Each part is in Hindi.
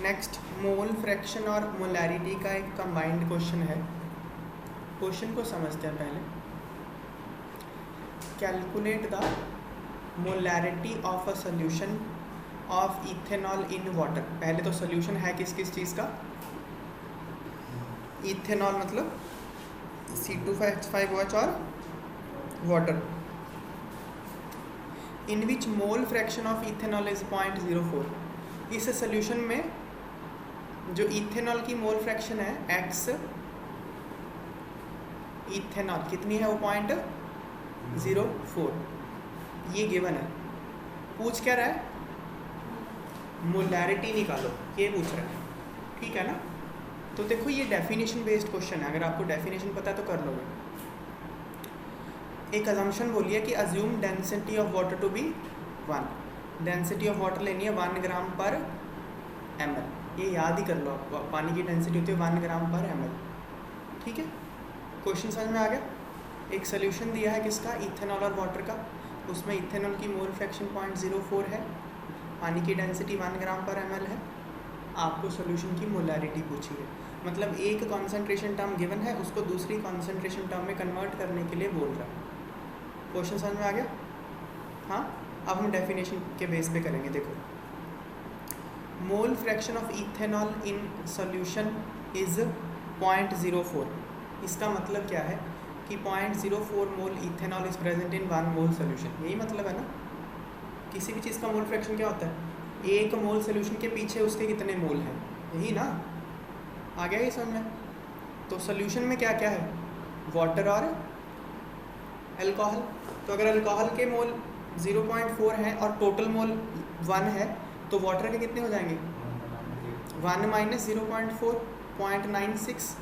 नेक्स्ट मोल फ्रैक्शन और मोलैरिटी का एक कंबाइंड क्वेश्चन है। क्वेश्चन को समझते हैं पहले। Calculate the molarity of a solution of ethanol in water. पहले तो सोल्यूशन है किस किस चीज़ का? इथेनॉल मतलब C2H5OH और water. In which mole fraction of ethanol is 0.04। इस सोल्यूशन में जो इथेनॉल की मोल फ्रैक्शन है X इथेनॉल कितनी है? वो 0.04। ये गिवन है। पूछ क्या रहा है? मोलैरिटी निकालो, ये पूछ रहा है। ठीक है ना? तो देखो ये डेफिनेशन बेस्ड क्वेश्चन है। अगर आपको डेफिनेशन पता है तो कर लोगे। एक अजम्पशन बोलिए कि assume density of water to be 1। Density of water लेनी है 1 ग्राम पर ml। ये याद ही कर लो आप, पानी की डेंसिटी होती है 1 ग्राम पर ml। ठीक है, क्वेश्चन समझ में आ गया। एक सोल्यूशन दिया है किसका? इथेनॉल और वाटर का। उसमें इथेनॉल की मोल फ्रैक्शन 0.04 है, पानी की डेंसिटी 1 ग्राम पर ml है। आपको सोल्यूशन की मोलैरिटी पूछी है, मतलब एक कॉन्सेंट्रेशन टर्म गिवन है, उसको दूसरी कॉन्सेंट्रेशन टर्म में कन्वर्ट करने के लिए बोल रहा है। क्वेश्चन समझ में आ गया? हाँ, अब हम डेफिनेशन के बेस पे करेंगे। देखो, mole fraction of ethanol in solution is 0.04। इसका मतलब क्या है कि 0.04 mole ethanol is present in 1 mole solution. यही मतलब है ना। किसी भी चीज़ का मोल फ्रैक्शन क्या होता है? एक मोल सोल्यूशन के पीछे उसके कितने मोल हैं, यही ना। आ गया ये समझ में? तो सोल्यूशन में क्या क्या है? वाटर और अल्कोहल। तो अगर अल्कोहल के मोल 0.4 हैं और टोटल मोल 1 है, तो वाटर के कितने हो जाएंगे? 1 माइनस 0.4 0.96।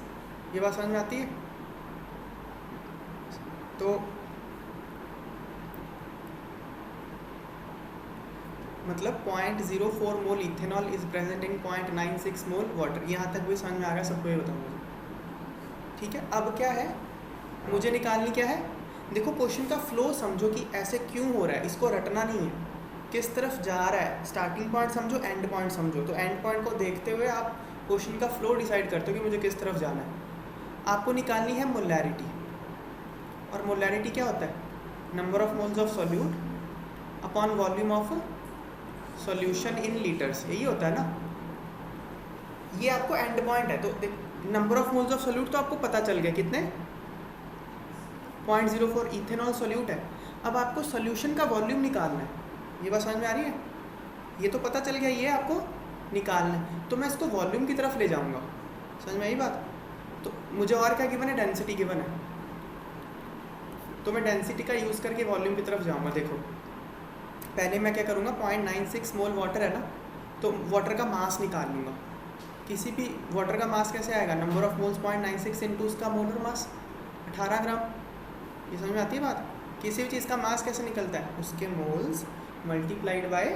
ये बात समझ में आती है? तो मतलब 0.04 mole ethanol is present in 0.96 mole water. यहाँ तक भी समझ में आ गया? सबको ये बताऊँगा। ठीक है, अब क्या है? मुझे निकालनी क्या है? देखो, क्वेश्चन का फ्लो समझो कि ऐसे क्यों हो रहा है, इसको रटना नहीं है। किस तरफ जा रहा है, स्टार्टिंग पॉइंट समझो, एंड पॉइंट समझो। तो एंड पॉइंट को देखते हुए आप क्वेश्चन का फ्लो डिसाइड करते हो कि मुझे किस तरफ जाना है। आपको निकालनी है मोलैरिटी। और मोलैरिटी क्या होता है? Number of moles of solute upon volume of solution in litres. यही होता है ना। ये आपको एंड पॉइंट है। तो number of moles of solute तो आपको पता चल गया, कितने? 0.04 इथेनॉल सॉल्यूट है। अब आपको सॉल्यूशन का वॉल्यूम निकालना है। ये बात समझ में आ रही है? ये तो पता चल गया, ये आपको निकालना है। तो मैं इसको वॉल्यूम की तरफ ले जाऊंगा। समझ में आई बात? तो मुझे और क्या गिवन है? डेंसिटी गिवन है। तो मैं डेंसिटी का यूज़ करके वॉल्यूम की तरफ जाऊंगा। देखो, पहले मैं क्या करूँगा? 0.96 मोल वाटर है ना, तो वाटर का मास निकाल लूँगा। किसी भी वाटर का मास कैसे आएगा? नंबर ऑफ मोल्स 0.96 इंटू उसका मोलर मास 18 ग्राम। ये समझ में आती है बात? किसी भी चीज़ का मास कैसे निकलता है? उसके moles multiplied by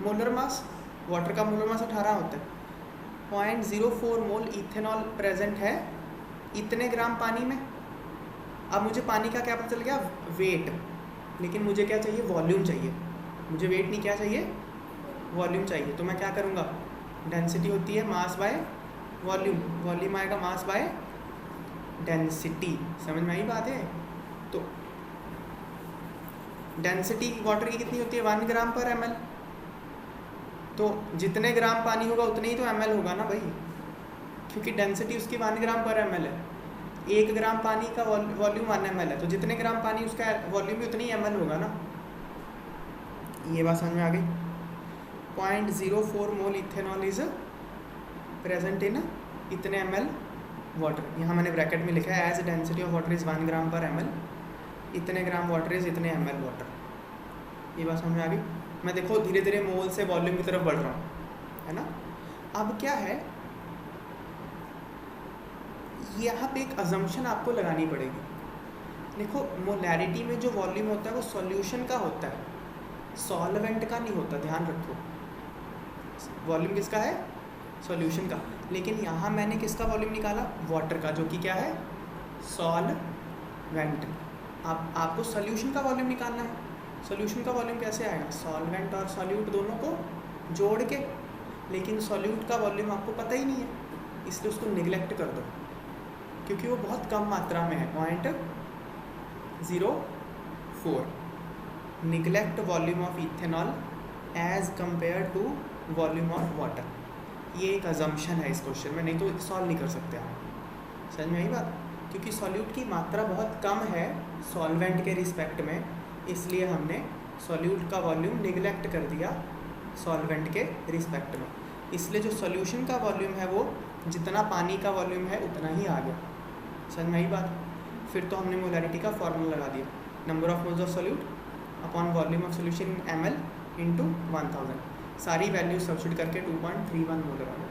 molar mass. Water का मोलर मास 18 होता है। 0.04 मोल इथेनॉल प्रेजेंट है इतने ग्राम पानी में। अब मुझे पानी का क्या पता चल गया? वेट। लेकिन मुझे क्या चाहिए? वॉल्यूम चाहिए। मुझे वेट नहीं, क्या चाहिए? वॉल्यूम चाहिए। तो मैं क्या करूँगा? डेंसिटी होती है मास बाय वॉल्यूम। वॉल्यूम आएगा मास बाय डेंसिटी। समझ में आई बात है? तो डेंसिटी वाटर की कितनी होती है? 1 ग्राम पर ml। तो जितने ग्राम पानी होगा उतने ही तो ml होगा ना भाई, क्योंकि डेंसिटी उसकी 1 ग्राम पर ml है। 1 ग्राम पानी का वॉल्यूम 1 ml है, तो जितने ग्राम पानी उसका वॉल्यूम भी उतनी ही ml होगा ना। ये बात समझ में आ गई? 0.04 mole ethanol is present in इतने ml वाटर। यहाँ मैंने ब्रैकेट में लिखा है as density of water is 1 gram per ml, इतने ग्राम वाटर इज़ इतने ml वाटर। ये बात समझ में आ गई? मैं देखो धीरे धीरे मोल से वॉल्यूम की तरफ बढ़ रहा हूँ, है ना। अब क्या है, यहाँ पे एक अजम्पशन आपको लगानी पड़ेगी। देखो, मोलैरिटी में जो वॉल्यूम होता है वो सॉल्यूशन का होता है, सॉल्वेंट का नहीं होता। ध्यान रखो, वॉल्यूम किसका है? सॉल्यूशन का। लेकिन यहाँ मैंने किसका वॉल्यूम निकाला? वाटर का, जो कि क्या है? सॉल्वेंट। आपको सॉल्यूशन का वॉल्यूम निकालना है। सॉल्यूशन का वॉल्यूम कैसे आएगा? सॉल्वेंट और सॉल्यूट दोनों को जोड़ के। लेकिन सॉल्यूट का वॉल्यूम आपको पता ही नहीं है, इसलिए उसको निगलेक्ट कर दो क्योंकि वो बहुत कम मात्रा में है, 0.04। Neglect volume of ethanol as compare to volume of water. ये एक अजम्पशन है इस क्वेश्चन में, नहीं तो सॉल्व नहीं कर सकते आप। समझ में आई बात? क्योंकि सॉल्यूट की मात्रा बहुत कम है सॉल्वेंट के रिस्पेक्ट में, इसलिए हमने सॉल्यूट का वॉल्यूम निगलेक्ट कर दिया सॉल्वेंट के रिस्पेक्ट में। इसलिए जो सॉल्यूशन का वॉल्यूम है वो जितना पानी का वॉल्यूम है उतना ही आ गया। समझ में आई बात? फिर तो हमने मोलैरिटी का फॉर्मूला लगा दिया, number of moles of solute upon volume of solution ml into 1000। सारी वैल्यू सब्स्टिट्यूट करके 2.31 मोल आ गया।